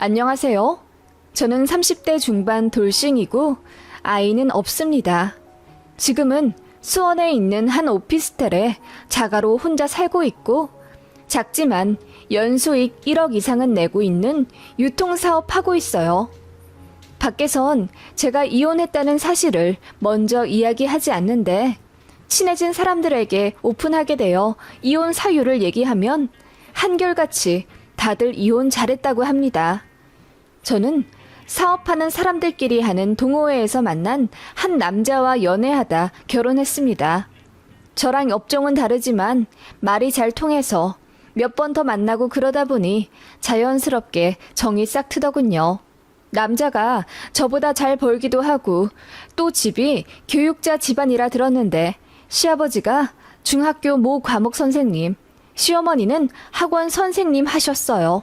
안녕하세요. 저는 30대 중반 돌싱이고 아이는 없습니다. 지금은 수원에 있는 한 오피스텔에 자가로 혼자 살고 있고 작지만 연수익 1억 이상은 내고 있는 유통사업 하고 있어요. 밖에선 제가 이혼했다는 사실을 먼저 이야기하지 않는데 친해진 사람들에게 오픈하게 되어 이혼 사유를 얘기하면 한결같이 다들 이혼 잘했다고 합니다. 저는 사업하는 사람들끼리 하는 동호회에서 만난 한 남자와 연애하다 결혼했습니다. 저랑 업종은 다르지만 말이 잘 통해서 몇 번 더 만나고 그러다 보니 자연스럽게 정이 싹 트더군요. 남자가 저보다 잘 벌기도 하고 또 집이 교육자 집안이라 들었는데 시아버지가 중학교 모 과목 선생님, 시어머니는 학원 선생님 하셨어요.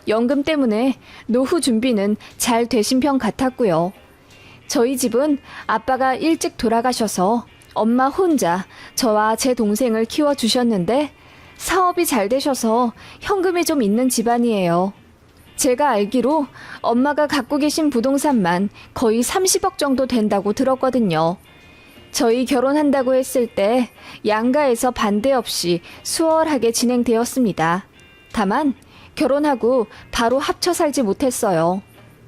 연금 때문에 노후 준비는 잘 되신 편 같았고요. 저희 집은 아빠가 일찍 돌아가셔서 엄마 혼자 저와 제 동생을 키워주셨는데 사업이 잘 되셔서 현금이 좀 있는 집안이에요. 제가 알기로 엄마가 갖고 계신 부동산만 거의 30억 정도 된다고 들었거든요. 저희 결혼한다고 했을 때 양가에서 반대 없이 수월하게 진행되었습니다. 다만 결혼하고 바로 합쳐 살지 못했어요.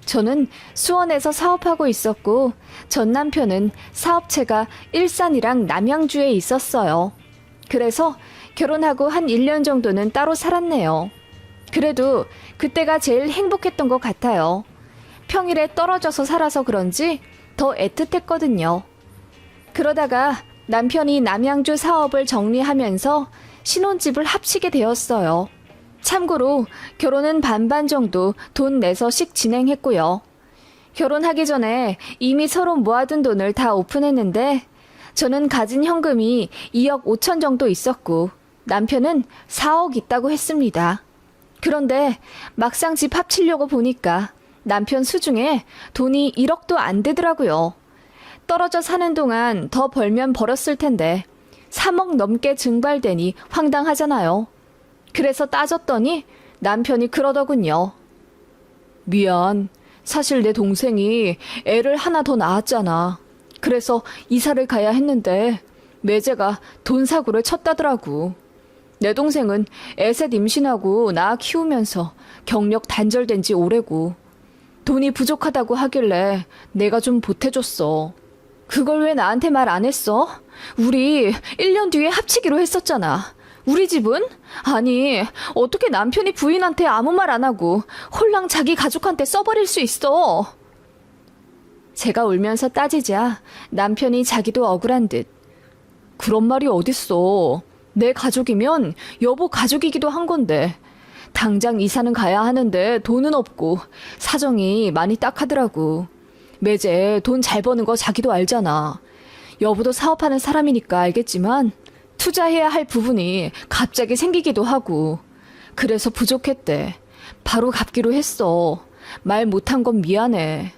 저는 수원에서 사업하고 있었고 전 남편은 사업체가 일산이랑 남양주에 있었어요. 그래서 결혼하고 한 1년 정도는 따로 살았네요. 그래도 그때가 제일 행복했던 것 같아요. 평일에 떨어져서 살아서 그런지 더 애틋했거든요. 그러다가 남편이 남양주 사업을 정리하면서 신혼집을 합치게 되었어요. 참고로 결혼은 반반 정도 돈 내서씩 진행했고요. 결혼하기 전에 이미 서로 모아둔 돈을 다 오픈했는데 저는 가진 현금이 2억 5천 정도 있었고 남편은 4억 있다고 했습니다. 그런데 막상 집 합치려고 보니까 남편 수중에 돈이 1억도 안 되더라고요. 떨어져 사는 동안 더 벌면 벌었을 텐데 3억 넘게 증발되니 황당하잖아요. 그래서 따졌더니 남편이 그러더군요. 미안. 사실 내 동생이 애를 하나 더 낳았잖아. 그래서 이사를 가야 했는데 매제가 돈 사고를 쳤다더라고. 내 동생은 애셋 임신하고 나 키우면서 경력 단절된 지 오래고 돈이 부족하다고 하길래 내가 좀 보태줬어. 그걸 왜 나한테 말 안 했어? 우리 1년 뒤에 합치기로 했었잖아. 우리 집은? 아니, 어떻게 남편이 부인한테 아무 말 안 하고 홀랑 자기 가족한테 써버릴 수 있어? 제가 울면서 따지자 남편이 자기도 억울한 듯. 그런 말이 어딨어. 내 가족이면 여보 가족이기도 한 건데 당장 이사는 가야 하는데 돈은 없고 사정이 많이 딱하더라고. 매제 돈 잘 버는 거 자기도 알잖아. 여보도 사업하는 사람이니까 알겠지만 투자해야 할 부분이 갑자기 생기기도 하고 그래서 부족했대. 바로 갚기로 했어. 말 못한 건 미안해.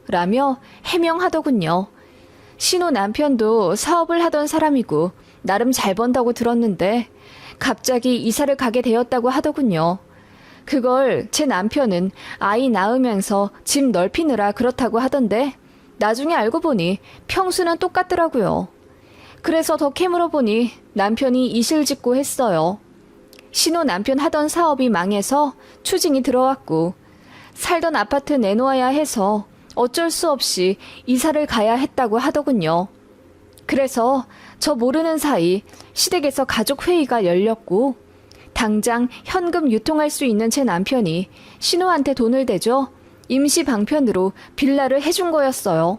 라며 해명하더군요. 신호 남편도 사업을 하던 사람이고 나름 잘 번다고 들었는데 갑자기 이사를 가게 되었다고 하더군요. 그걸 제 남편은 아이 낳으면서 집 넓히느라 그렇다고 하던데 나중에 알고 보니 평수는 똑같더라고요. 그래서 더 캐물어 보니 남편이 이실직고 했어요. 신호 남편 하던 사업이 망해서 추징이 들어왔고 살던 아파트 내놓아야 해서 어쩔 수 없이 이사를 가야 했다고 하더군요. 그래서 저 모르는 사이 시댁에서 가족회의가 열렸고 당장 현금 유통할 수 있는 제 남편이 신호한테 돈을 대줘 임시 방편으로 빌라를 해준 거였어요.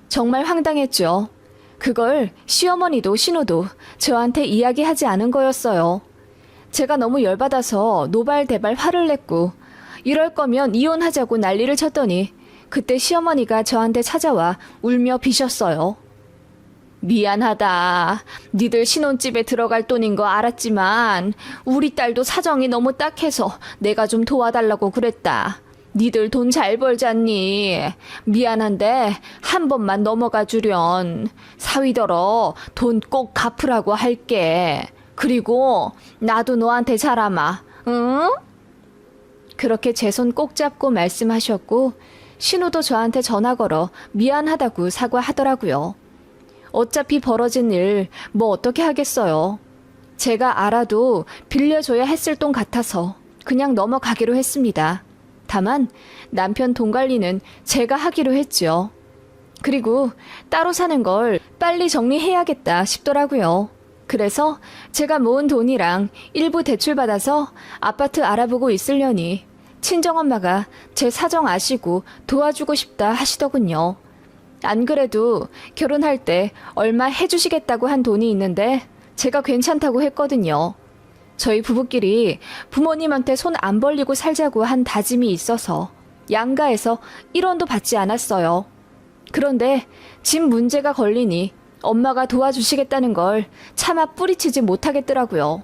정말 황당했죠. 그걸 시어머니도 신호도 저한테 이야기하지 않은 거였어요. 제가 너무 열받아서 노발대발 화를 냈고 이럴 거면 이혼하자고 난리를 쳤더니 그때 시어머니가 저한테 찾아와 울며 비셨어요. 미안하다. 니들 신혼집에 들어갈 돈인 거 알았지만 우리 딸도 사정이 너무 딱해서 내가 좀 도와달라고 그랬다. 니들 돈 잘 벌잖니. 미안한데 한 번만 넘어가 주련. 사위더러 돈 꼭 갚으라고 할게. 그리고 나도 너한테 잘하마. 응? 그렇게 제 손 꼭 잡고 말씀하셨고 신우도 저한테 전화 걸어 미안하다고 사과하더라고요. 어차피 벌어진 일 뭐 어떻게 하겠어요. 제가 알아도 빌려줘야 했을 돈 같아서 그냥 넘어가기로 했습니다. 다만 남편 돈 관리는 제가 하기로 했죠. 그리고 따로 사는 걸 빨리 정리해야겠다 싶더라고요. 그래서 제가 모은 돈이랑 일부 대출받아서 아파트 알아보고 있으려니 친정엄마가 제 사정 아시고 도와주고 싶다 하시더군요. 안 그래도 결혼할 때 얼마 해주시겠다고 한 돈이 있는데 제가 괜찮다고 했거든요. 저희 부부끼리 부모님한테 손 안 벌리고 살자고 한 다짐이 있어서 양가에서 1원도 받지 않았어요. 그런데 집 문제가 걸리니 엄마가 도와주시겠다는 걸 차마 뿌리치지 못하겠더라고요.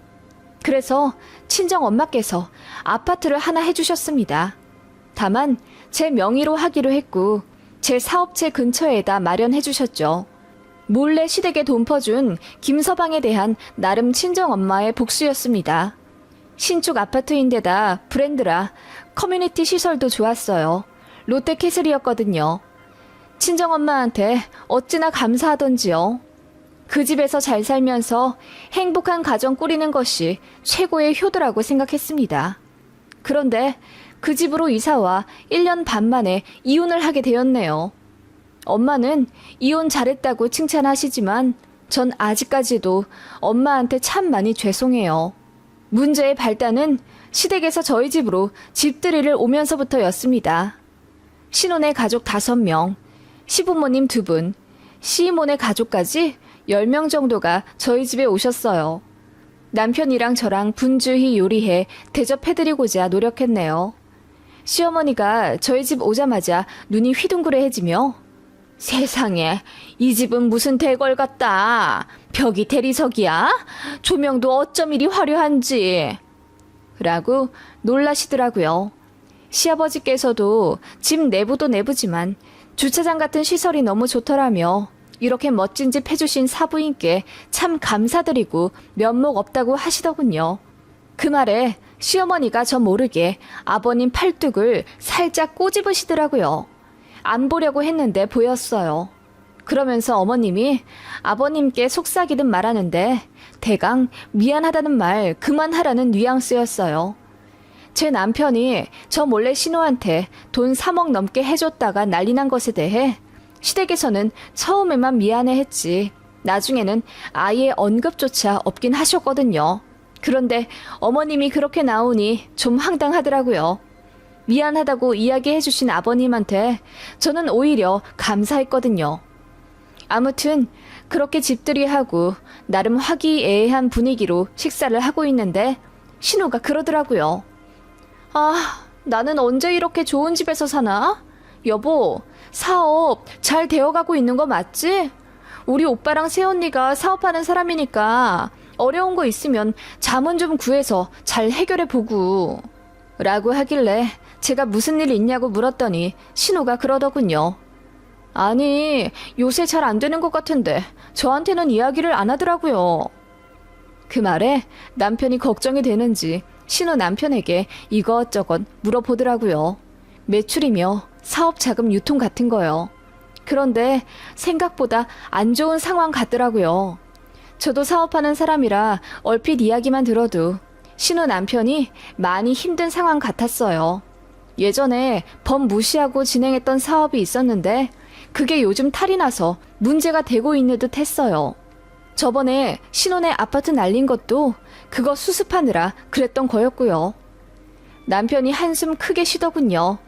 그래서 친정 엄마께서 아파트를 하나 해주셨습니다. 다만 제 명의로 하기로 했고 제 사업체 근처에다 마련해 주셨죠. 몰래 시댁에 돈 퍼준 김서방에 대한 나름 친정엄마의 복수였습니다. 신축 아파트인데다 브랜드라 커뮤니티 시설도 좋았어요. 롯데캐슬이었거든요. 친정엄마한테 어찌나 감사하던지요. 그 집에서 잘 살면서 행복한 가정 꾸리는 것이 최고의 효도라고 생각했습니다. 그런데 그 집으로 이사와 1년 반 만에 이혼을 하게 되었네요. 엄마는 이혼 잘했다고 칭찬하시지만 전 아직까지도 엄마한테 참 많이 죄송해요. 문제의 발단은 시댁에서 저희 집으로 집들이를 오면서부터였습니다. 신혼의 가족 5명, 시부모님 2분, 시이모네 가족까지 10명 정도가 저희 집에 오셨어요. 남편이랑 저랑 분주히 요리해 대접해드리고자 노력했네요. 시어머니가 저희 집 오자마자 눈이 휘둥그레해지며 세상에, 이 집은 무슨 대궐 같다. 벽이 대리석이야? 조명도 어쩜 이리 화려한지. 라고 놀라시더라고요. 시아버지께서도 집 내부도 내부지만 주차장 같은 시설이 너무 좋더라며 이렇게 멋진 집 해주신 사부인께 참 감사드리고 면목 없다고 하시더군요. 그 말에 시어머니가 저 모르게 아버님 팔뚝을 살짝 꼬집으시더라고요. 안 보려고 했는데 보였어요. 그러면서 어머님이 아버님께 속삭이듯 말하는데 대강 미안하다는 말 그만하라는 뉘앙스였어요. 제 남편이 저 몰래 신우한테 돈 3억 넘게 해줬다가 난리 난 것에 대해 시댁에서는 처음에만 미안해했지 나중에는 아예 언급조차 없긴 하셨거든요. 그런데 어머님이 그렇게 나오니 좀 황당하더라고요. 미안하다고 이야기해주신 아버님한테 저는 오히려 감사했거든요. 아무튼 그렇게 집들이하고 나름 화기애애한 분위기로 식사를 하고 있는데 신우가 그러더라고요. 아, 나는 언제 이렇게 좋은 집에서 사나? 여보, 사업 잘 되어가고 있는 거 맞지? 우리 오빠랑 새언니가 사업하는 사람이니까 어려운 거 있으면 자문 좀 구해서 잘 해결해보고 라고 하길래 제가 무슨 일 있냐고 물었더니 신우가 그러더군요. 아니, 요새 잘 안 되는 것 같은데 저한테는 이야기를 안 하더라고요. 그 말에 남편이 걱정이 되는지 신우 남편에게 이것저것 물어보더라고요. 매출이며 사업 자금 유통 같은 거요. 그런데 생각보다 안 좋은 상황 같더라고요. 저도 사업하는 사람이라 얼핏 이야기만 들어도 신우 남편이 많이 힘든 상황 같았어요. 예전에 법 무시하고 진행했던 사업이 있었는데 그게 요즘 탈이 나서 문제가 되고 있는 듯 했어요. 저번에 신혼에 아파트 날린 것도 그거 수습하느라 그랬던 거였고요. 남편이 한숨 크게 쉬더군요.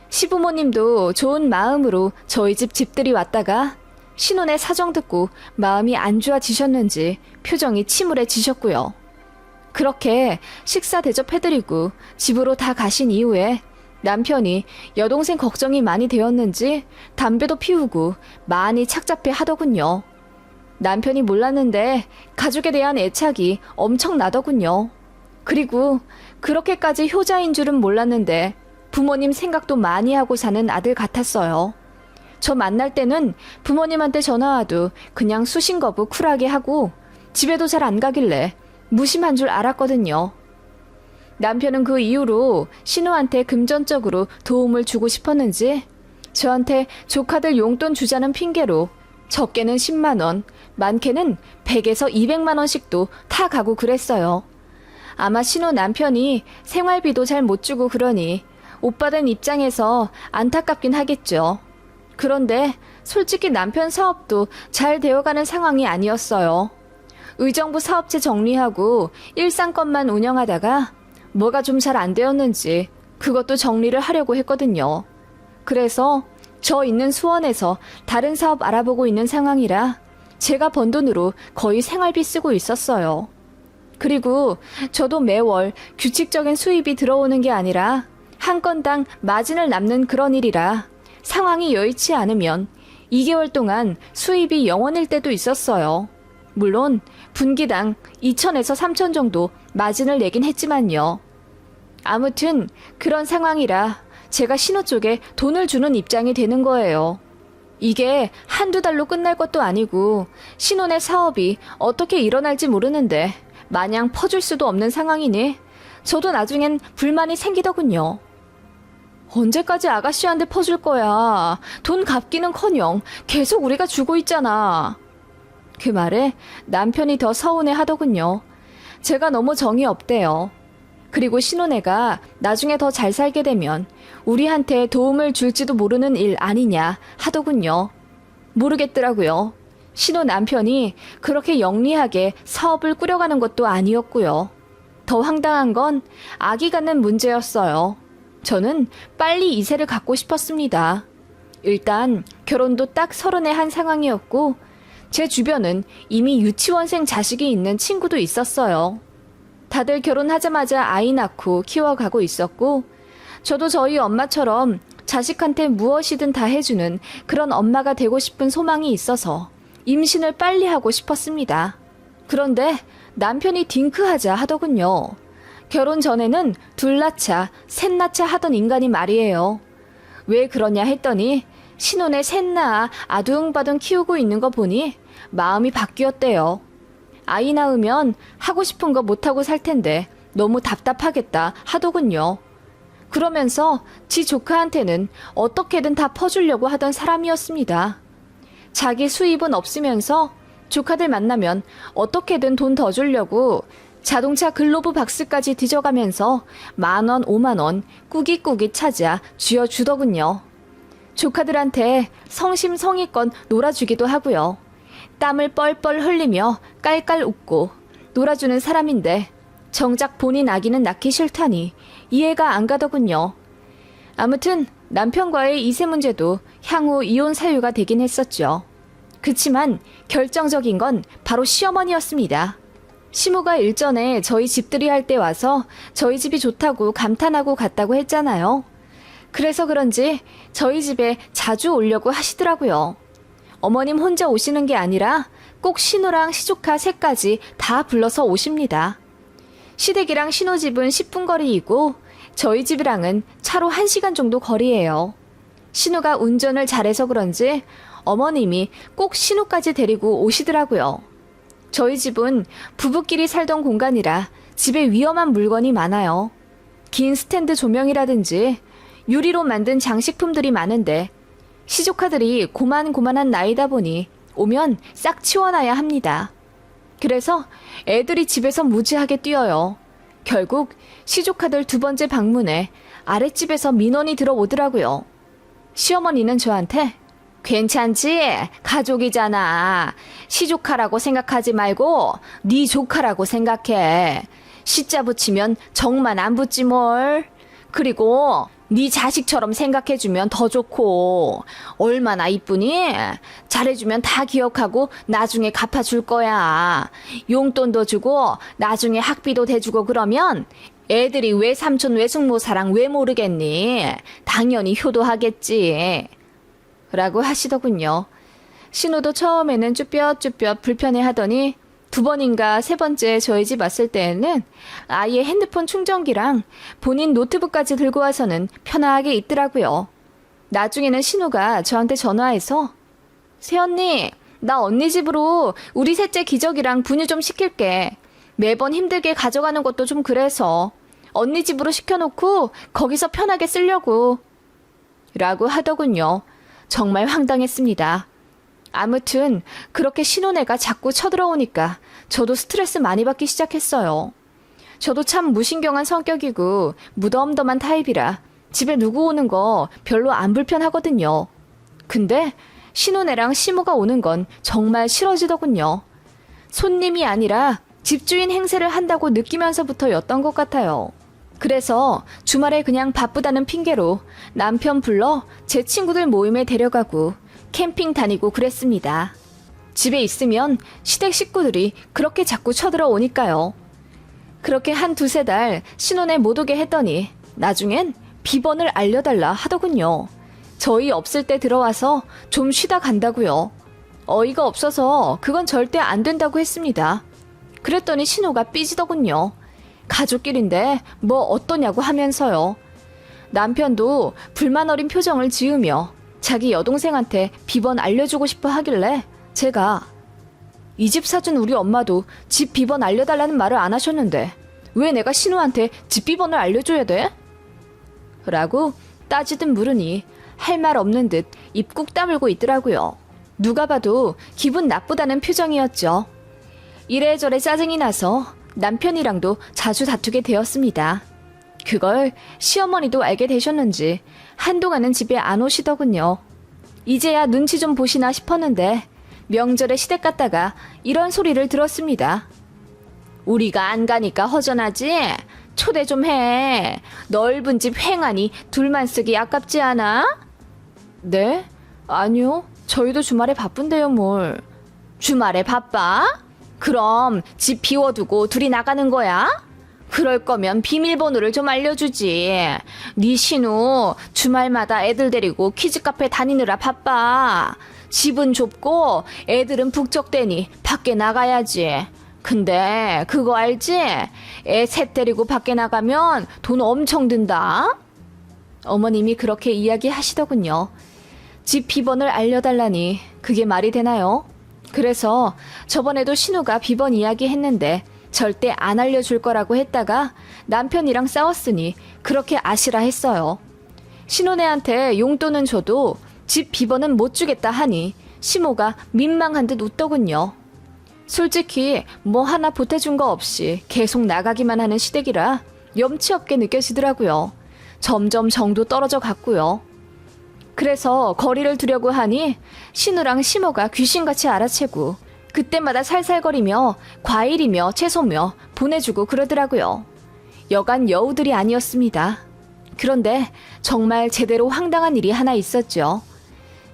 시부모님도 좋은 마음으로 저희 집 집들이 왔다가 신혼의 사정 듣고 마음이 안 좋아지셨는지 표정이 침울해지셨고요. 그렇게 식사 대접해드리고 집으로 다 가신 이후에 남편이 여동생 걱정이 많이 되었는지 담배도 피우고 많이 착잡해 하더군요. 남편이 몰랐는데 가족에 대한 애착이 엄청나더군요. 그리고 그렇게까지 효자인 줄은 몰랐는데 부모님 생각도 많이 하고 사는 아들 같았어요. 저 만날 때는 부모님한테 전화와도 그냥 수신거부 쿨하게 하고 집에도 잘 안 가길래 무심한 줄 알았거든요. 남편은 그 이후로 신우한테 금전적으로 도움을 주고 싶었는지 저한테 조카들 용돈 주자는 핑계로 적게는 10만 원, 많게는 100에서 200만 원씩도 타 가고 그랬어요. 아마 신우 남편이 생활비도 잘 못 주고 그러니 오빠들 입장에서 안타깝긴 하겠죠. 그런데 솔직히 남편 사업도 잘 되어가는 상황이 아니었어요. 의정부 사업체 정리하고 일상건만 운영하다가 뭐가 좀 잘 안 되었는지 그것도 정리를 하려고 했거든요. 그래서 저 있는 수원에서 다른 사업 알아보고 있는 상황이라 제가 번 돈으로 거의 생활비 쓰고 있었어요. 그리고 저도 매월 규칙적인 수입이 들어오는 게 아니라 한 건당 마진을 남는 그런 일이라 상황이 여의치 않으면 2개월 동안 수입이 0원일 때도 있었어요. 물론 분기당 2천에서 3천 정도 마진을 내긴 했지만요. 아무튼 그런 상황이라 제가 신우 쪽에 돈을 주는 입장이 되는 거예요. 이게 한두 달로 끝날 것도 아니고 신혼의 사업이 어떻게 일어날지 모르는데 마냥 퍼줄 수도 없는 상황이니 저도 나중엔 불만이 생기더군요. 언제까지 아가씨한테 퍼줄 거야. 돈 갚기는커녕 계속 우리가 주고 있잖아. 그 말에 남편이 더 서운해 하더군요. 제가 너무 정이 없대요. 그리고 신혼애가 나중에 더 잘 살게 되면 우리한테 도움을 줄지도 모르는 일 아니냐 하더군요. 모르겠더라고요. 신혼 남편이 그렇게 영리하게 사업을 꾸려가는 것도 아니었고요. 더 황당한 건 아기 갖는 문제였어요. 저는 빨리 이세를 갖고 싶었습니다. 일단 결혼도 딱 30에 한 상황이었고 제 주변은 이미 유치원생 자식이 있는 친구도 있었어요. 다들 결혼하자마자 아이 낳고 키워가고 있었고 저도 저희 엄마처럼 자식한테 무엇이든 다 해주는 그런 엄마가 되고 싶은 소망이 있어서 임신을 빨리 하고 싶었습니다. 그런데 남편이 딩크하자 하더군요. 결혼 전에는 둘 낳자, 셋 낳자 하던 인간이 말이에요. 왜 그러냐 했더니 신혼에 셋 낳아 아둥바둥 키우고 있는 거 보니 마음이 바뀌었대요. 아이 낳으면 하고 싶은 거 못하고 살 텐데 너무 답답하겠다 하더군요. 그러면서 지 조카한테는 어떻게든 다 퍼주려고 하던 사람이었습니다. 자기 수입은 없으면서 조카들 만나면 어떻게든 돈 더 주려고 자동차 글로브 박스까지 뒤져가면서 10,000원, 50,000원 꾸깃꾸깃 찾아 쥐어주더군요. 조카들한테 성심성의껏 놀아주기도 하고요. 땀을 뻘뻘 흘리며 깔깔 웃고 놀아주는 사람인데 정작 본인 아기는 낳기 싫다니 이해가 안 가더군요. 아무튼 남편과의 이세 문제도 향후 이혼 사유가 되긴 했었죠. 그치만 결정적인 건 바로 시어머니였습니다. 시모가 일전에 저희 집들이 할 때 와서 저희 집이 좋다고 감탄하고 갔다고 했잖아요. 그래서 그런지 저희 집에 자주 오려고 하시더라고요. 어머님 혼자 오시는 게 아니라 꼭 신우랑 시조카 셋까지 다 불러서 오십니다. 시댁이랑 신우 집은 10분 거리이고 저희 집이랑은 차로 1시간 정도 거리예요. 신우가 운전을 잘해서 그런지 어머님이 꼭 신우까지 데리고 오시더라고요. 저희 집은 부부끼리 살던 공간이라 집에 위험한 물건이 많아요. 긴 스탠드 조명이라든지 유리로 만든 장식품들이 많은데 시조카들이 고만고만한 나이다 보니 오면 싹 치워놔야 합니다. 그래서 애들이 집에서 무지하게 뛰어요. 결국 시조카들 2번째 방문에 아랫집에서 민원이 들어오더라고요. 시어머니는 저한테 괜찮지? 가족이잖아. 시조카라고 생각하지 말고 네 조카라고 생각해. 시자 붙이면 정만 안 붙지 뭘. 그리고 네 자식처럼 생각해주면 더 좋고 얼마나 이쁘니? 잘해주면 다 기억하고 나중에 갚아줄 거야. 용돈도 주고 나중에 학비도 대주고 그러면 애들이 외삼촌 외숙모사랑 왜 모르겠니? 당연히 효도하겠지. 라고 하시더군요. 신우도 처음에는 쭈뼛쭈뼛 불편해하더니 2번인가 3번째 저희 집 왔을 때에는 아예 핸드폰 충전기랑 본인 노트북까지 들고 와서는 편하게 있더라고요. 나중에는 신우가 저한테 전화해서 새언니, 나 언니 집으로 우리 셋째 기저귀랑 분유 좀 시킬게. 매번 힘들게 가져가는 것도 좀 그래서 언니 집으로 시켜놓고 거기서 편하게 쓰려고. 라고 하더군요. 정말 황당했습니다. 아무튼 그렇게 신혼애가 자꾸 쳐들어오니까 저도 스트레스 많이 받기 시작했어요. 저도 참 무신경한 성격이고 무덤덤한 타입이라 집에 누구 오는 거 별로 안 불편하거든요. 근데 신혼애랑 시모가 오는 건 정말 싫어지더군요. 손님이 아니라 집주인 행세를 한다고 느끼면서부터였던 것 같아요. 그래서 주말에 그냥 바쁘다는 핑계로 남편 불러 제 친구들 모임에 데려가고 캠핑 다니고 그랬습니다. 집에 있으면 시댁 식구들이 그렇게 자꾸 쳐들어오니까요. 그렇게 한 두세 달 신혼에 못 오게 했더니 나중엔 비번을 알려달라 하더군요. 저희 없을 때 들어와서 좀 쉬다 간다고요. 어이가 없어서 그건 절대 안 된다고 했습니다. 그랬더니 신호가 삐지더군요. 가족끼리인데 뭐 어떠냐고 하면서요. 남편도 불만 어린 표정을 지으며 자기 여동생한테 비번 알려주고 싶어 하길래 제가 이 집 사준 우리 엄마도 집 비번 알려달라는 말을 안 하셨는데 왜 내가 신우한테 집 비번을 알려줘야 돼? 라고 따지듯 물으니 할 말 없는 듯 입 꾹 다물고 있더라고요. 누가 봐도 기분 나쁘다는 표정이었죠. 이래저래 짜증이 나서 남편이랑도 자주 다투게 되었습니다. 그걸 시어머니도 알게 되셨는지 한동안은 집에 안 오시더군요. 이제야 눈치 좀 보시나 싶었는데 명절에 시댁 갔다가 이런 소리를 들었습니다. 우리가 안 가니까 허전하지? 초대 좀 해. 넓은 집 횡하니 둘만 쓰기 아깝지 않아? 네? 아니요. 저희도 주말에 바쁜데요, 뭘. 주말에 바빠? 그럼 집 비워두고 둘이 나가는 거야? 그럴 거면 비밀번호를 좀 알려주지. 네 신우 주말마다 애들 데리고 키즈카페 다니느라 바빠. 집은 좁고 애들은 북적대니 밖에 나가야지. 근데 그거 알지? 애 셋 데리고 밖에 나가면 돈 엄청 든다. 어머님이 그렇게 이야기하시더군요. 집 비번을 알려달라니 그게 말이 되나요? 그래서 저번에도 신우가 비번 이야기 했는데 절대 안 알려줄 거라고 했다가 남편이랑 싸웠으니 그렇게 아시라 했어요. 신혼애한테 용돈은 줘도 집 비번은 못 주겠다 하니 시모가 민망한 듯 웃더군요. 솔직히 뭐 하나 보태준 거 없이 계속 나가기만 하는 시댁이라 염치 없게 느껴지더라고요. 점점 정도 떨어져 갔고요. 그래서 거리를 두려고 하니 신우랑 시모가 귀신같이 알아채고 그때마다 살살거리며 과일이며 채소며 보내주고 그러더라고요. 여간 여우들이 아니었습니다. 그런데 정말 제대로 황당한 일이 하나 있었죠.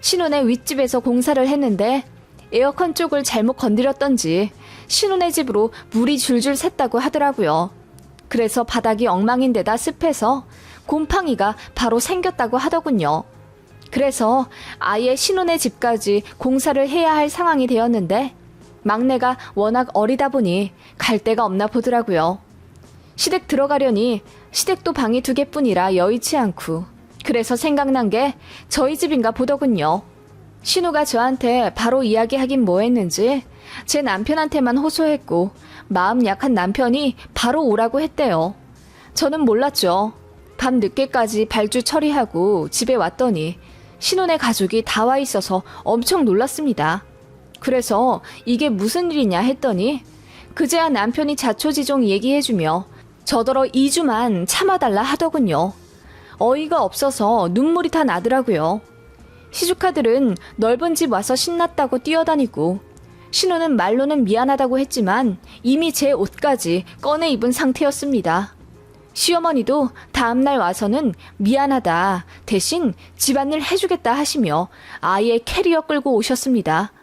신혼의 윗집에서 공사를 했는데 에어컨 쪽을 잘못 건드렸던지 신혼의 집으로 물이 줄줄 샜다고 하더라고요. 그래서 바닥이 엉망인데다 습해서 곰팡이가 바로 생겼다고 하더군요. 그래서 아예 신혼의 집까지 공사를 해야 할 상황이 되었는데 막내가 워낙 어리다 보니 갈 데가 없나 보더라고요. 시댁 들어가려니 시댁도 방이 2개뿐이라 여의치 않고 그래서 생각난 게 저희 집인가 보더군요. 신우가 저한테 바로 이야기하긴 뭐했는지 제 남편한테만 호소했고 마음 약한 남편이 바로 오라고 했대요. 저는 몰랐죠. 밤 늦게까지 발주 처리하고 집에 왔더니 신혼의 가족이 다 와 있어서 엄청 놀랐습니다. 그래서 이게 무슨 일이냐 했더니 그제야 남편이 자초지종 얘기해주며 저더러 2주만 참아달라 하더군요. 어이가 없어서 눈물이 다 나더라고요. 시주카들은 넓은 집 와서 신났다고 뛰어다니고 신우는 말로는 미안하다고 했지만 이미 제 옷까지 꺼내 입은 상태였습니다. 시어머니도 다음날 와서는 미안하다 대신 집안일 해주겠다 하시며 아예 캐리어 끌고 오셨습니다.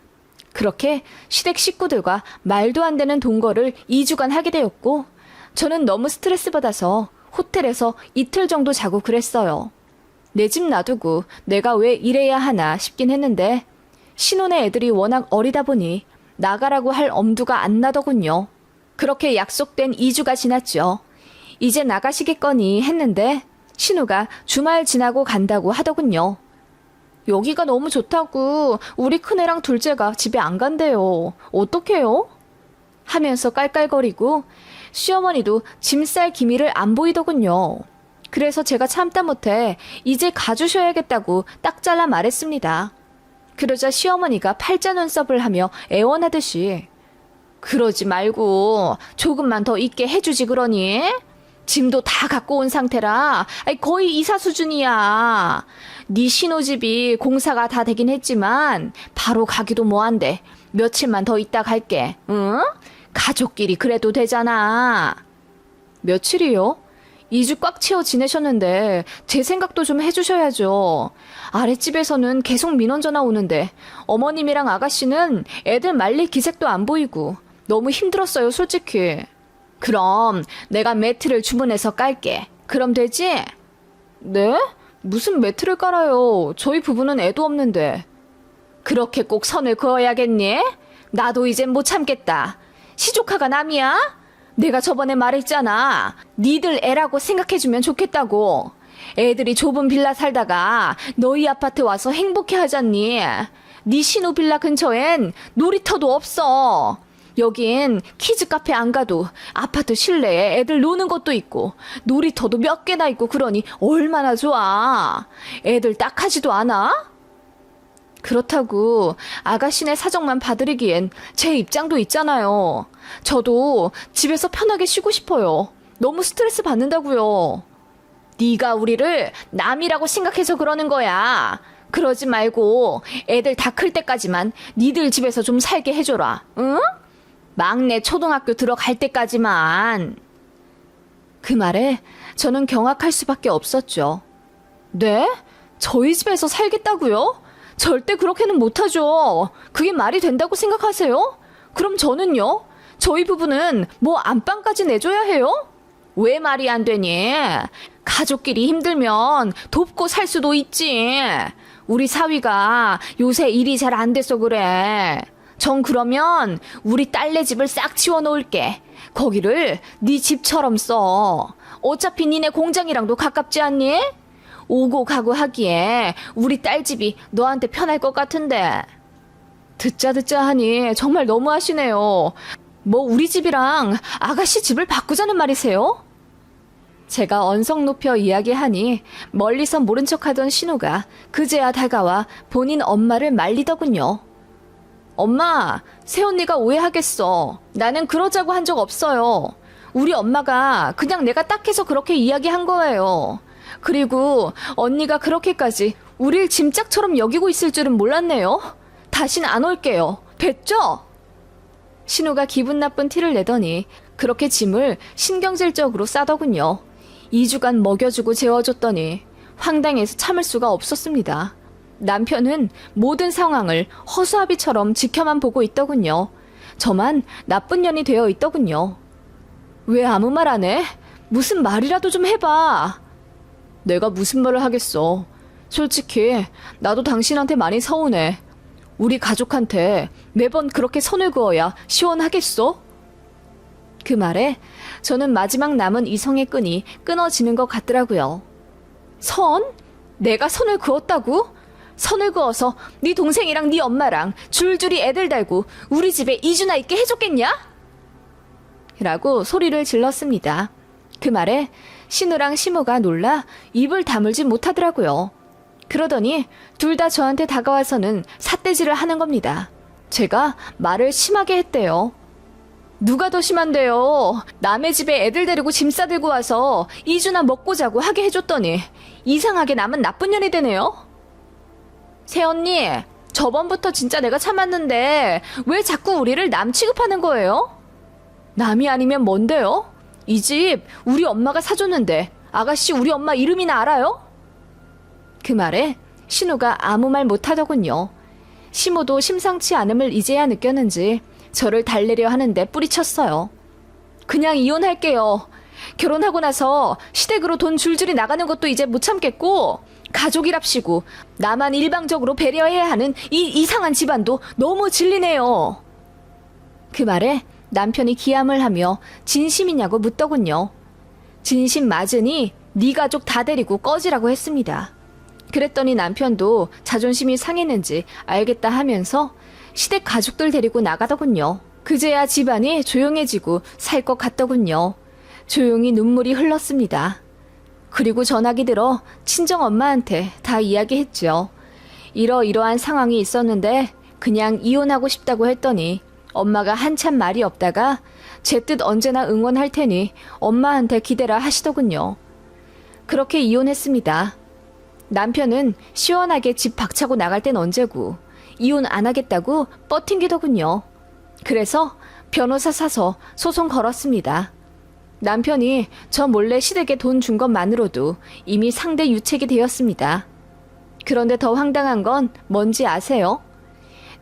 그렇게 시댁 식구들과 말도 안 되는 동거를 2주간 하게 되었고 저는 너무 스트레스 받아서 호텔에서 이틀 정도 자고 그랬어요. 내 집 놔두고 내가 왜 이래야 하나 싶긴 했는데 신혼의 애들이 워낙 어리다 보니 나가라고 할 엄두가 안 나더군요. 그렇게 약속된 2주가 지났죠. 이제 나가시겠거니 했는데 신우가 주말 지나고 간다고 하더군요. 여기가 너무 좋다고 우리 큰애랑 둘째가 집에 안 간대요. 어떡해요? 하면서 깔깔거리고 시어머니도 짐 쌀 기미를 안 보이더군요. 그래서 제가 참다 못해 이제 가주셔야겠다고 딱 잘라 말했습니다. 그러자 시어머니가 팔자 눈썹을 하며 애원하듯이 그러지 말고 조금만 더 있게 해주지 그러니? 짐도 다 갖고 온 상태라 거의 이사 수준이야. 네 신혼집이 공사가 다 되긴 했지만 바로 가기도 뭐한데 며칠만 더 있다 갈게. 응? 가족끼리 그래도 되잖아. 며칠이요? 2주 꽉 채워 지내셨는데 제 생각도 좀 해주셔야죠. 아랫집에서는 계속 민원 전화 오는데 어머님이랑 아가씨는 애들 말릴 기색도 안 보이고 너무 힘들었어요, 솔직히. 그럼 내가 매트를 주문해서 깔게. 그럼 되지? 네? 무슨 매트를 깔아요? 저희 부부는 애도 없는데. 그렇게 꼭 선을 그어야겠니? 나도 이젠 못 참겠다. 시조카가 남이야? 내가 저번에 말했잖아. 니들 애라고 생각해주면 좋겠다고. 애들이 좁은 빌라 살다가 너희 아파트 와서 행복해 하잖니. 네 신호 빌라 근처엔 놀이터도 없어. 여긴 키즈 카페 안 가도 아파트 실내에 애들 노는 것도 있고 놀이터도 몇 개나 있고 그러니 얼마나 좋아. 애들 딱하지도 않아? 그렇다고 아가씨네 사정만 봐드리기엔 제 입장도 있잖아요. 저도 집에서 편하게 쉬고 싶어요. 너무 스트레스 받는다고요. 네가 우리를 남이라고 생각해서 그러는 거야. 그러지 말고 애들 다 클 때까지만 니들 집에서 좀 살게 해줘라. 응? 막내 초등학교 들어갈 때까지만. 그 말에 저는 경악할 수밖에 없었죠. 네? 저희 집에서 살겠다고요? 절대 그렇게는 못하죠. 그게 말이 된다고 생각하세요? 그럼 저는요? 저희 부부는 뭐 안방까지 내줘야 해요? 왜 말이 안 되니? 가족끼리 힘들면 돕고 살 수도 있지. 우리 사위가 요새 일이 잘 안 돼서 그래. 전 그러면 우리 딸네 집을 싹 치워놓을게. 거기를 네 집처럼 써. 어차피 니네 공장이랑도 가깝지 않니? 오고 가고 하기에 우리 딸 집이 너한테 편할 것 같은데. 듣자 하니 정말 너무하시네요. 뭐 우리 집이랑 아가씨 집을 바꾸자는 말이세요? 제가 언성 높여 이야기하니 멀리서 모른 척하던 신우가 그제야 다가와 본인 엄마를 말리더군요. 엄마, 새언니가 오해하겠어. 나는 그러자고 한 적 없어요. 우리 엄마가 그냥 내가 딱해서 그렇게 이야기한 거예요. 그리고 언니가 그렇게까지 우릴 짐짝처럼 여기고 있을 줄은 몰랐네요. 다신 안 올게요. 됐죠? 신우가 기분 나쁜 티를 내더니 그렇게 짐을 신경질적으로 싸더군요. 2주간 먹여주고 재워줬더니 황당해서 참을 수가 없었습니다. 남편은 모든 상황을 허수아비처럼 지켜만 보고 있더군요. 저만 나쁜 년이 되어 있더군요. 왜 아무 말 안 해? 무슨 말이라도 좀 해봐. 내가 무슨 말을 하겠어. 솔직히 나도 당신한테 많이 서운해. 우리 가족한테 매번 그렇게 선을 그어야 시원하겠어? 그 말에 저는 마지막 남은 이성의 끈이 끊어지는 것 같더라고요. 선? 내가 선을 그었다고? 선을 그어서 네 동생이랑 네 엄마랑 줄줄이 애들 달고 우리 집에 2주나 있게 해줬겠냐? 라고 소리를 질렀습니다. 그 말에 신우랑 시모가 놀라 입을 다물지 못하더라고요. 그러더니 둘 다 저한테 다가와서는 삿대질을 하는 겁니다. 제가 말을 심하게 했대요. 누가 더 심한데요? 남의 집에 애들 데리고 짐 싸들고 와서 2주나 먹고 자고 하게 해줬더니 이상하게 남은 나쁜 년이 되네요. 새언니, 저번부터 진짜 내가 참았는데 왜 자꾸 우리를 남 취급하는 거예요? 남이 아니면 뭔데요? 이 집 우리 엄마가 사줬는데 아가씨 우리 엄마 이름이나 알아요? 그 말에 신우가 아무 말 못하더군요. 시모도 심상치 않음을 이제야 느꼈는지 저를 달래려 하는데 뿌리쳤어요. 그냥 이혼할게요. 결혼하고 나서 시댁으로 돈 줄줄이 나가는 것도 이제 못 참겠고 가족이랍시고 나만 일방적으로 배려해야 하는 이 이상한 집안도 너무 질리네요. 그 말에 남편이 기함을 하며 진심이냐고 묻더군요. 진심 맞으니 네 가족 다 데리고 꺼지라고 했습니다. 그랬더니 남편도 자존심이 상했는지 알겠다 하면서 시댁 가족들 데리고 나가더군요. 그제야 집안이 조용해지고 살 것 같더군요. 조용히 눈물이 흘렀습니다. 그리고 전화기 들어 친정엄마한테 다 이야기했죠. 이러이러한 상황이 있었는데 그냥 이혼하고 싶다고 했더니 엄마가 한참 말이 없다가 제 뜻 언제나 응원할 테니 엄마한테 기대라 하시더군요. 그렇게 이혼했습니다. 남편은 시원하게 집 박차고 나갈 땐 언제고 이혼 안 하겠다고 뻗팅기더군요. 그래서 변호사 사서 소송 걸었습니다. 남편이 저 몰래 시댁에 돈 준 것만으로도 이미 상대 유책이 되었습니다. 그런데 더 황당한 건 뭔지 아세요?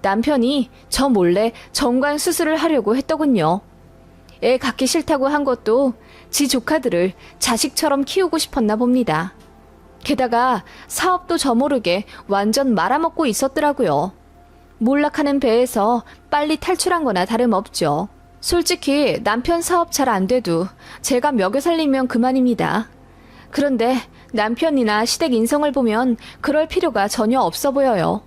남편이 저 몰래 정관 수술을 하려고 했더군요. 애 갖기 싫다고 한 것도 지 조카들을 자식처럼 키우고 싶었나 봅니다. 게다가 사업도 저 모르게 완전 말아먹고 있었더라고요. 몰락하는 배에서 빨리 탈출한 거나 다름없죠. 솔직히 남편 사업 잘 안 돼도 제가 먹여 살리면 그만입니다. 그런데 남편이나 시댁 인성을 보면 그럴 필요가 전혀 없어 보여요.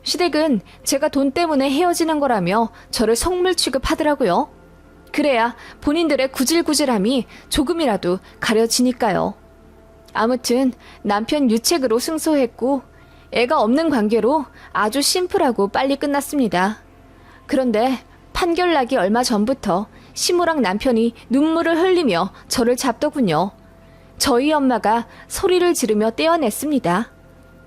시댁은 제가 돈 때문에 헤어지는 거라며 저를 성물 취급하더라고요. 그래야 본인들의 구질구질함이 조금이라도 가려지니까요. 아무튼 남편 유책으로 승소했고 애가 없는 관계로 아주 심플하고 빨리 끝났습니다. 그런데 판결 나기 얼마 전부터 시무랑 남편이 눈물을 흘리며 저를 잡더군요. 저희 엄마가 소리를 지르며 떼어냈습니다.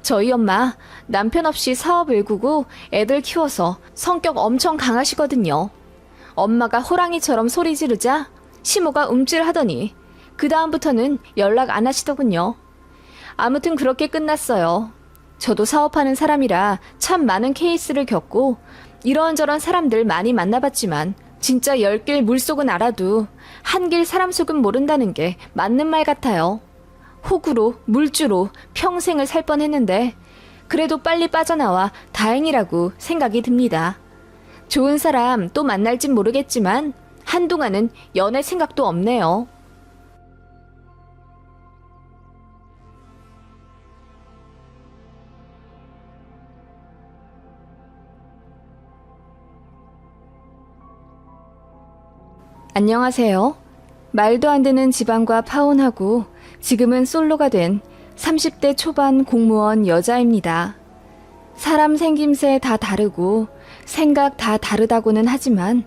저희 엄마 남편 없이 사업 일구고 애들 키워서 성격 엄청 강하시거든요. 엄마가 호랑이처럼 소리 지르자 시모가 움찔하더니 그 다음부터는 연락 안 하시더군요. 아무튼 그렇게 끝났어요. 저도 사업하는 사람이라 참 많은 케이스를 겪고 이런저런 사람들 많이 만나봤지만 진짜 10길 물속은 알아도 한 길 사람 속은 모른다는 게 맞는 말 같아요. 호구로 물주로 평생을 살 뻔했는데 그래도 빨리 빠져나와 다행이라고 생각이 듭니다. 좋은 사람 또 만날진 모르겠지만 한동안은 연애 생각도 없네요. 안녕하세요. 말도 안 되는 집안과 파혼하고 지금은 솔로가 된 30대 초반 공무원 여자입니다. 사람 생김새 다 다르고 생각 다 다르다고는 하지만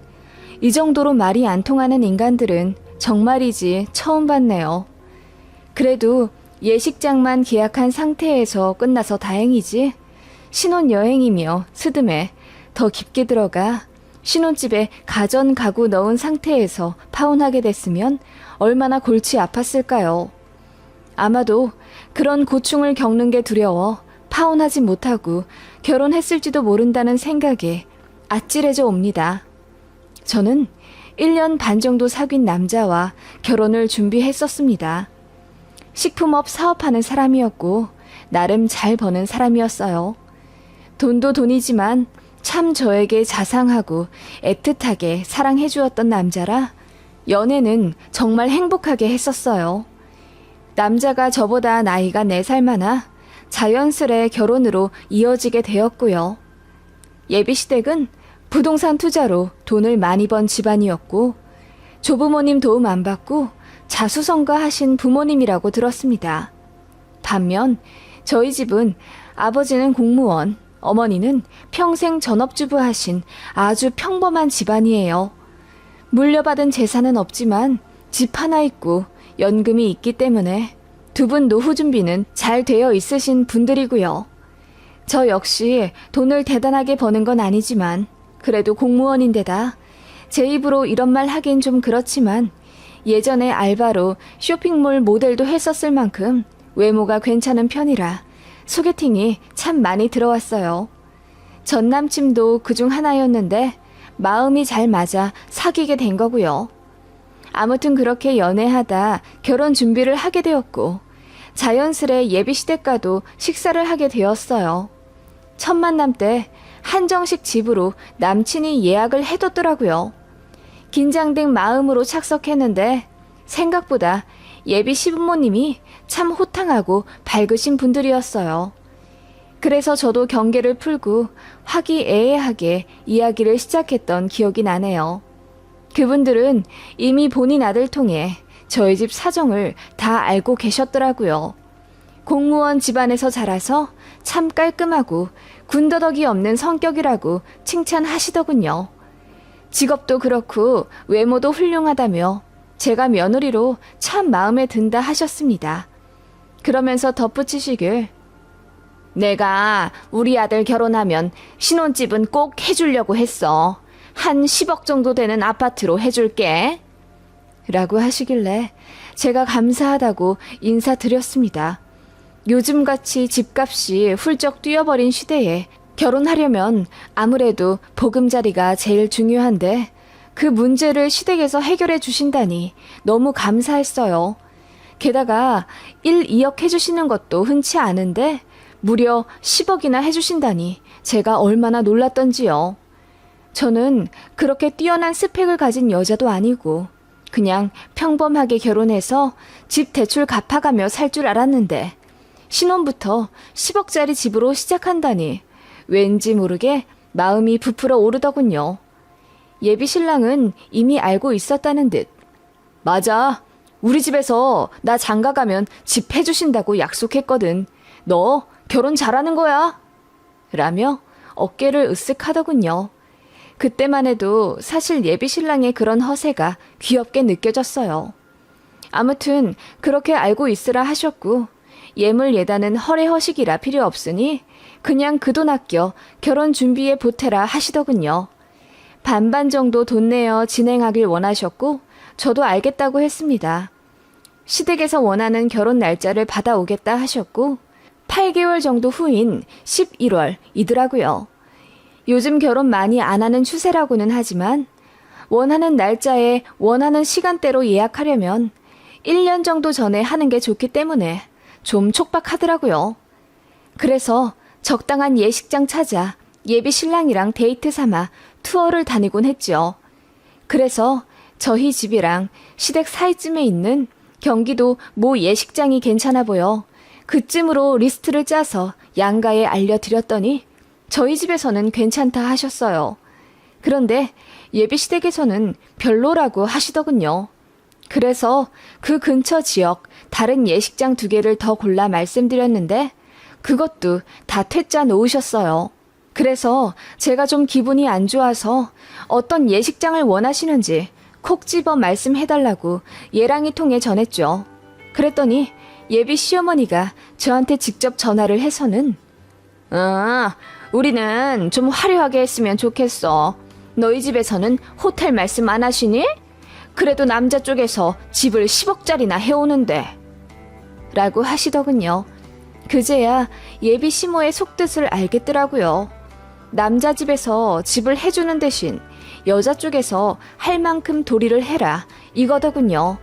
이 정도로 말이 안 통하는 인간들은 정말이지 처음 봤네요. 그래도 예식장만 계약한 상태에서 끝나서 다행이지 신혼여행이며 스드메 더 깊게 들어가 신혼집에 가전 가구 넣은 상태에서 파혼하게 됐으면 얼마나 골치 아팠을까요? 아마도 그런 고충을 겪는 게 두려워 파혼하지 못하고 결혼했을지도 모른다는 생각에 아찔해져 옵니다. 저는 1년 반 정도 사귄 남자와 결혼을 준비했었습니다. 식품업 사업하는 사람이었고 나름 잘 버는 사람이었어요. 돈도 돈이지만 참 저에게 자상하고 애틋하게 사랑해 주었던 남자라 연애는 정말 행복하게 했었어요. 남자가 저보다 나이가 4살 많아 자연스레 결혼으로 이어지게 되었고요. 예비시댁은 부동산 투자로 돈을 많이 번 집안이었고 조부모님 도움 안 받고 자수성가하신 부모님이라고 들었습니다. 반면 저희 집은 아버지는 공무원, 어머니는 평생 전업주부 하신 아주 평범한 집안이에요. 물려받은 재산은 없지만 집 하나 있고 연금이 있기 때문에 두 분 노후 준비는 잘 되어 있으신 분들이고요. 저 역시 돈을 대단하게 버는 건 아니지만 그래도 공무원인데다 제 입으로 이런 말 하긴 좀 그렇지만 예전에 알바로 쇼핑몰 모델도 했었을 만큼 외모가 괜찮은 편이라 소개팅이 참 많이 들어왔어요. 전 남친도 그중 하나였는데 마음이 잘 맞아 사귀게 된 거고요. 아무튼 그렇게 연애하다 결혼 준비를 하게 되었고 자연스레 예비시댁과도 식사를 하게 되었어요. 첫 만남 때 한정식 집으로 남친이 예약을 해뒀더라고요. 긴장된 마음으로 착석했는데 생각보다 예비 시부모님이 참 호탕하고 밝으신 분들이었어요. 그래서 저도 경계를 풀고 화기애애하게 이야기를 시작했던 기억이 나네요. 그분들은 이미 본인 아들 통해 저희 집 사정을 다 알고 계셨더라고요. 공무원 집안에서 자라서 참 깔끔하고 군더더기 없는 성격이라고 칭찬하시더군요. 직업도 그렇고 외모도 훌륭하다며 제가 며느리로 참 마음에 든다 하셨습니다. 그러면서 덧붙이시길, 내가 우리 아들 결혼하면 신혼집은 꼭 해주려고 했어. 한 10억 정도 되는 아파트로 해줄게. 라고 하시길래 제가 감사하다고 인사드렸습니다. 요즘같이 집값이 훌쩍 뛰어버린 시대에 결혼하려면 아무래도 보금자리가 제일 중요한데 그 문제를 시댁에서 해결해 주신다니 너무 감사했어요. 게다가 1, 2억 해주시는 것도 흔치 않은데 무려 10억이나 해주신다니 제가 얼마나 놀랐던지요. 저는 그렇게 뛰어난 스펙을 가진 여자도 아니고 그냥 평범하게 결혼해서 집 대출 갚아가며 살 줄 알았는데 신혼부터 10억짜리 집으로 시작한다니 왠지 모르게 마음이 부풀어 오르더군요. 예비 신랑은 이미 알고 있었다는 듯, 맞아, 우리 집에서 나 장가 가면 집 해주신다고 약속했거든. 너 결혼 잘하는 거야. 라며 어깨를 으쓱하더군요. 그때만 해도 사실 예비 신랑의 그런 허세가 귀엽게 느껴졌어요. 아무튼 그렇게 알고 있으라 하셨고 예물 예단은 허례허식이라 필요 없으니 그냥 그 돈 아껴 결혼 준비에 보태라 하시더군요. 반반 정도 돈 내어 진행하길 원하셨고 저도 알겠다고 했습니다. 시댁에서 원하는 결혼 날짜를 받아오겠다 하셨고 8개월 정도 후인 11월이더라고요. 요즘 결혼 많이 안 하는 추세라고는 하지만 원하는 날짜에 원하는 시간대로 예약하려면 1년 정도 전에 하는 게 좋기 때문에 좀 촉박하더라고요. 그래서 적당한 예식장 찾아 예비 신랑이랑 데이트 삼아 투어를 다니곤 했죠. 그래서 저희 집이랑 시댁 사이쯤에 있는 경기도 모 예식장이 괜찮아 보여 그쯤으로 리스트를 짜서 양가에 알려드렸더니 저희 집에서는 괜찮다 하셨어요. 그런데 예비 시댁에서는 별로라고 하시더군요. 그래서 그 근처 지역 다른 예식장 2개를 더 골라 말씀드렸는데 그것도 다 퇴짜 놓으셨어요. 그래서 제가 좀 기분이 안 좋아서 어떤 예식장을 원하시는지 콕 집어 말씀해달라고 예랑이 통해 전했죠. 그랬더니 예비 시어머니가 저한테 직접 전화를 해서는 우리는 좀 화려하게 했으면 좋겠어. 너희 집에서는 호텔 말씀 안 하시니? 그래도 남자 쪽에서 집을 10억짜리나 해오는데 라고 하시더군요. 그제야 예비 시모의 속뜻을 알겠더라고요. 남자 집에서 집을 해주는 대신 여자 쪽에서 할 만큼 도리를 해라 이거더군요.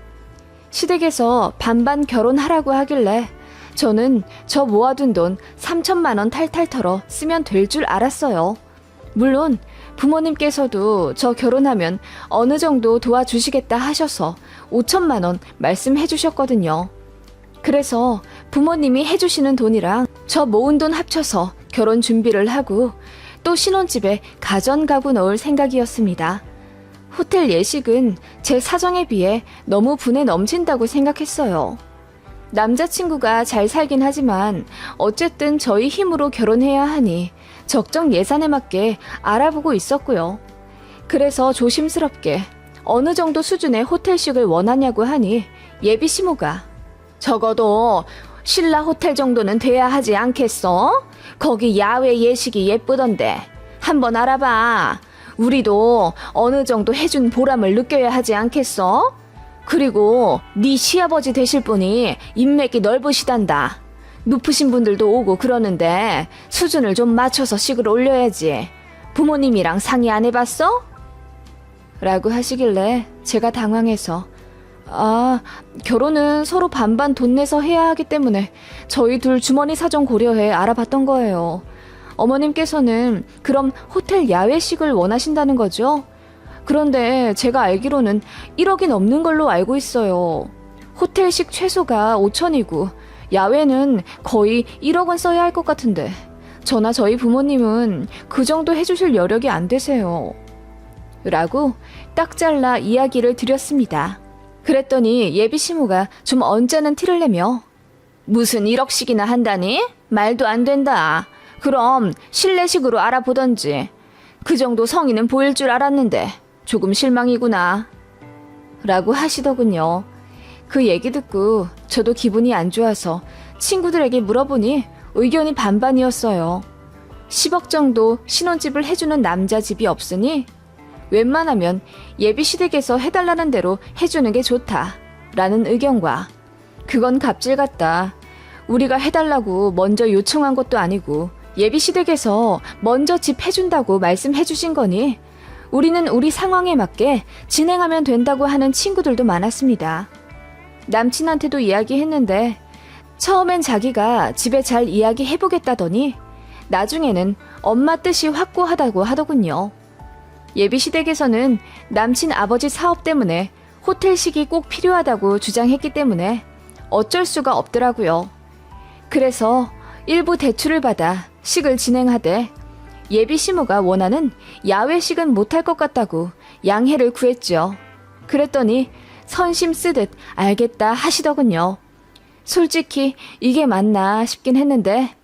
시댁에서 반반 결혼하라고 하길래 저는 저 모아둔 돈 3천만 원 탈탈 털어 쓰면 될 줄 알았어요. 물론 부모님께서도 저 결혼하면 어느 정도 도와주시겠다 하셔서 5천만 원 말씀해 주셨거든요. 그래서 부모님이 해주시는 돈이랑 저 모은 돈 합쳐서 결혼 준비를 하고 또 신혼집에 가전 가구 넣을 생각이었습니다. 호텔 예식은 제 사정에 비해 너무 분에 넘친다고 생각했어요. 남자친구가 잘 살긴 하지만 어쨌든 저희 힘으로 결혼해야 하니 적정 예산에 맞게 알아보고 있었고요. 그래서 조심스럽게 어느 정도 수준의 호텔식을 원하냐고 하니 예비 시모가 적어도 신라 호텔 정도는 돼야 하지 않겠어? 거기 야외 예식이 예쁘던데 한번 알아봐. 우리도 어느 정도 해준 보람을 느껴야 하지 않겠어? 그리고 네 시아버지 되실 분이 인맥이 넓으시단다. 높으신 분들도 오고 그러는데 수준을 좀 맞춰서 식을 올려야지. 부모님이랑 상의 안 해봤어? 라고 하시길래 제가 당황해서 결혼은 서로 반반 돈 내서 해야 하기 때문에 저희 둘 주머니 사정 고려해 알아봤던 거예요. 어머님께서는 그럼 호텔 야외식을 원하신다는 거죠? 그런데 제가 알기로는 1억이 넘는 걸로 알고 있어요. 호텔식 최소가 5천이고 야외는 거의 1억은 써야 할 것 같은데 저나 저희 부모님은 그 정도 해주실 여력이 안 되세요. 라고 딱 잘라 이야기를 드렸습니다. 그랬더니 예비 시모가 좀 언짢은 티를 내며 무슨 1억씩이나 한다니? 말도 안 된다. 그럼 실내식으로 알아보던지. 그 정도 성의는 보일 줄 알았는데 조금 실망이구나. 라고 하시더군요. 그 얘기 듣고 저도 기분이 안 좋아서 친구들에게 물어보니 의견이 반반이었어요. 10억 정도 신혼집을 해주는 남자 집이 없으니 웬만하면 예비시댁에서 해달라는 대로 해주는 게 좋다 라는 의견과 그건 갑질 같다. 우리가 해달라고 먼저 요청한 것도 아니고 예비시댁에서 먼저 집 해준다고 말씀해 주신 거니 우리는 우리 상황에 맞게 진행하면 된다고 하는 친구들도 많았습니다. 남친한테도 이야기했는데 처음엔 자기가 집에 잘 이야기해보겠다더니 나중에는 엄마 뜻이 확고하다고 하더군요. 예비시댁에서는 남친 아버지 사업 때문에 호텔식이 꼭 필요하다고 주장했기 때문에 어쩔 수가 없더라고요. 그래서 일부 대출을 받아 식을 진행하되 예비 시모가 원하는 야외식은 못할 것 같다고 양해를 구했죠. 그랬더니 선심 쓰듯 알겠다 하시더군요. 솔직히 이게 맞나 싶긴 했는데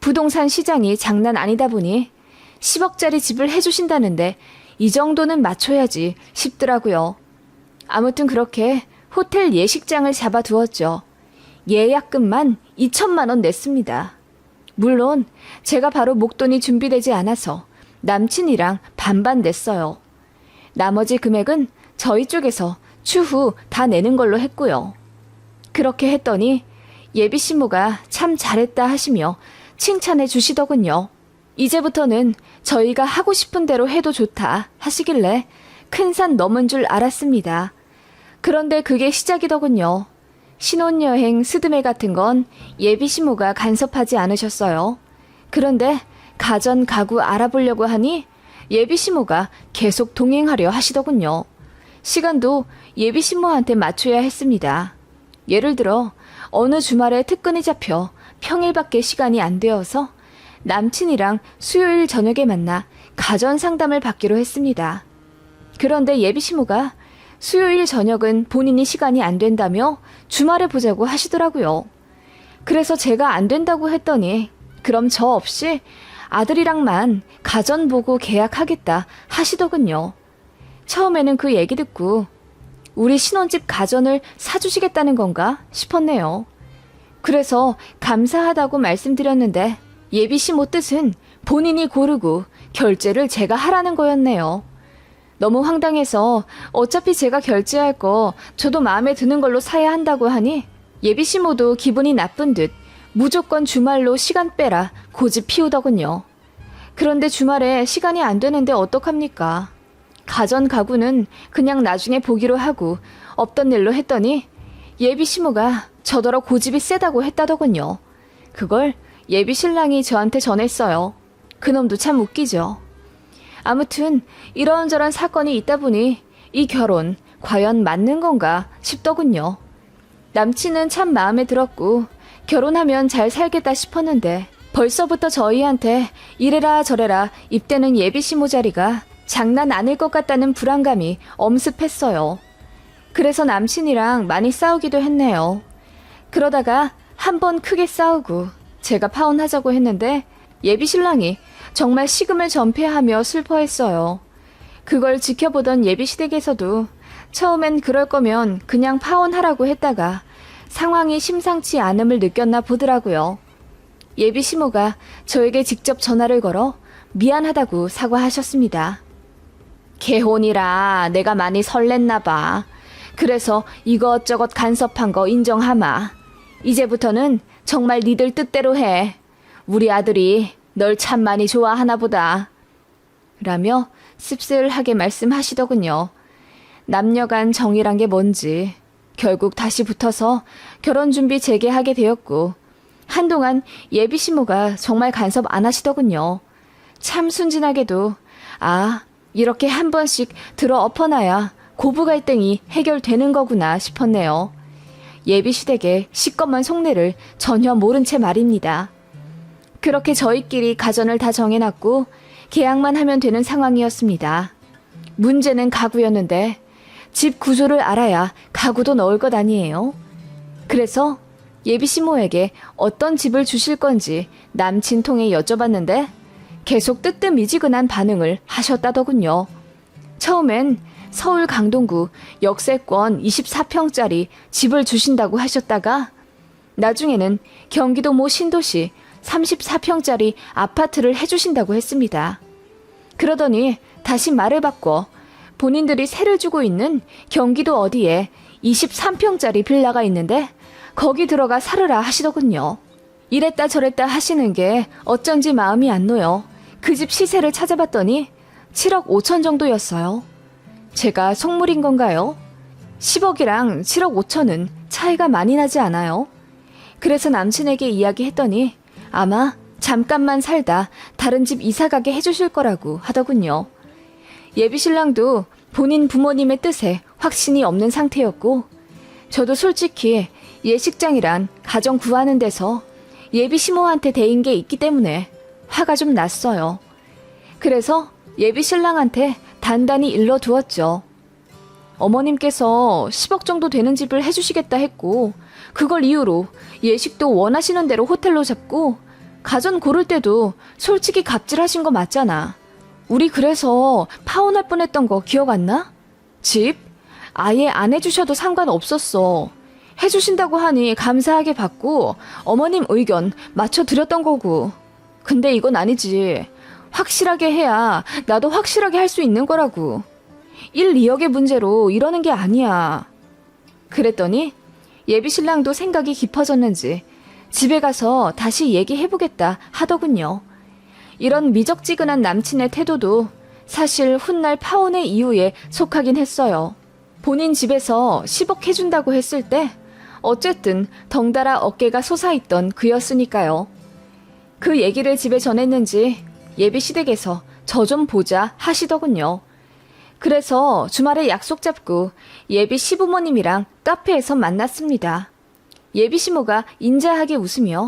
부동산 시장이 장난 아니다 보니 10억짜리 집을 해주신다는데 이 정도는 맞춰야지 싶더라고요. 아무튼 그렇게 호텔 예식장을 잡아두었죠. 예약금만 2천만 원 냈습니다. 물론 제가 바로 목돈이 준비되지 않아서 남친이랑 반반 냈어요. 나머지 금액은 저희 쪽에서 추후 다 내는 걸로 했고요. 그렇게 했더니 예비 시모가 참 잘했다 하시며 칭찬해 주시더군요. 이제부터는 저희가 하고 싶은 대로 해도 좋다 하시길래 큰 산 넘은 줄 알았습니다. 그런데 그게 시작이더군요. 신혼여행 스드메 같은 건 예비 시모가 간섭하지 않으셨어요. 그런데 가전 가구 알아보려고 하니 예비 시모가 계속 동행하려 하시더군요. 시간도 예비 시모한테 맞춰야 했습니다. 예를 들어 어느 주말에 특근이 잡혀 평일밖에 시간이 안 되어서 남친이랑 수요일 저녁에 만나 가전 상담을 받기로 했습니다. 그런데 예비 시모가 수요일 저녁은 본인이 시간이 안 된다며 주말에 보자고 하시더라고요. 그래서 제가 안 된다고 했더니 그럼 저 없이 아들이랑만 가전 보고 계약하겠다 하시더군요. 처음에는 그 얘기 듣고 우리 신혼집 가전을 사주시겠다는 건가 싶었네요. 그래서 감사하다고 말씀드렸는데 예비 시모 뜻은 본인이 고르고 결제를 제가 하라는 거였네요. 너무 황당해서 어차피 제가 결제할 거 저도 마음에 드는 걸로 사야 한다고 하니 예비 시모도 기분이 나쁜 듯 무조건 주말로 시간 빼라 고집 피우더군요. 그런데 주말에 시간이 안 되는데 어떡합니까? 가전 가구는 그냥 나중에 보기로 하고 없던 일로 했더니 예비 시모가 저더러 고집이 세다고 했다더군요. 그걸 예비 신랑이 저한테 전했어요. 그놈도 참 웃기죠. 아무튼 이런저런 사건이 있다 보니 이 결혼 과연 맞는 건가 싶더군요. 남친은 참 마음에 들었고 결혼하면 잘 살겠다 싶었는데 벌써부터 저희한테 이래라 저래라 입대는 예비 시모 자리가 장난 아닐 것 같다는 불안감이 엄습했어요. 그래서 남친이랑 많이 싸우기도 했네요. 그러다가 한 번 크게 싸우고 제가 파혼하자고 했는데 예비 신랑이 정말 식음을 전폐하며 슬퍼했어요. 그걸 지켜보던 예비 시댁에서도 처음엔 그럴 거면 그냥 파혼하라고 했다가 상황이 심상치 않음을 느꼈나 보더라고요. 예비 시모가 저에게 직접 전화를 걸어 미안하다고 사과하셨습니다. 개혼이라 내가 많이 설렜나 봐. 그래서 이것저것 간섭한 거 인정하마. 이제부터는 정말 니들 뜻대로 해. 우리 아들이 널 참 많이 좋아하나 보다. 라며 씁쓸하게 말씀하시더군요. 남녀간 정이란 게 뭔지 결국 다시 붙어서 결혼 준비 재개하게 되었고 한동안 예비 시모가 정말 간섭 안 하시더군요. 참 순진하게도 이렇게 한 번씩 들어 엎어놔야 고부 갈등이 해결되는 거구나 싶었네요. 예비 시댁의 시꺼먼 속내를 전혀 모른 채 말입니다. 그렇게 저희끼리 가전을 다 정해놨고 계약만 하면 되는 상황이었습니다. 문제는 가구였는데 집 구조를 알아야 가구도 넣을 것 아니에요. 그래서 예비 시모에게 어떤 집을 주실 건지 남친 통해 여쭤봤는데 계속 뜨뜻미지근한 반응을 하셨다더군요. 처음엔 서울 강동구 역세권 24평짜리 집을 주신다고 하셨다가 나중에는 경기도 모 신도시 34평짜리 아파트를 해주신다고 했습니다. 그러더니 다시 말을 바꿔 본인들이 세를 주고 있는 경기도 어디에 23평짜리 빌라가 있는데 거기 들어가 살으라 하시더군요. 이랬다 저랬다 하시는 게 어쩐지 마음이 안 놓여 그 집 시세를 찾아봤더니 7억 5천 정도였어요. 제가 속물인 건가요? 10억이랑 7억 5천은 차이가 많이 나지 않아요. 그래서 남친에게 이야기했더니 아마 잠깐만 살다 다른 집 이사가게 해주실 거라고 하더군요. 예비신랑도 본인 부모님의 뜻에 확신이 없는 상태였고 저도 솔직히 예식장이란 가정 구하는 데서 예비시모한테 대인 게 있기 때문에 화가 좀 났어요. 그래서 예비신랑한테 단단히 일러두었죠. 어머님께서 10억 정도 되는 집을 해주시겠다 했고 그걸 이유로 예식도 원하시는 대로 호텔로 잡고 가전 고를 때도 솔직히 갑질하신 거 맞잖아. 우리 그래서 파혼할 뻔했던 거 기억 안 나? 집? 아예 안 해주셔도 상관없었어. 해주신다고 하니 감사하게 받고 어머님 의견 맞춰드렸던 거고. 근데 이건 아니지. 확실하게 해야 나도 확실하게 할 수 있는 거라고. 1, 2억의 문제로 이러는 게 아니야. 그랬더니 예비신랑도 생각이 깊어졌는지 집에 가서 다시 얘기해보겠다 하더군요. 이런 미적지근한 남친의 태도도 사실 훗날 파혼의 이유에 속하긴 했어요. 본인 집에서 10억 해준다고 했을 때 어쨌든 덩달아 어깨가 솟아있던 그였으니까요. 그 얘기를 집에 전했는지 예비 시댁에서 저 좀 보자 하시더군요. 그래서 주말에 약속 잡고 예비 시부모님이랑 카페에서 만났습니다. 예비 시모가 인자하게 웃으며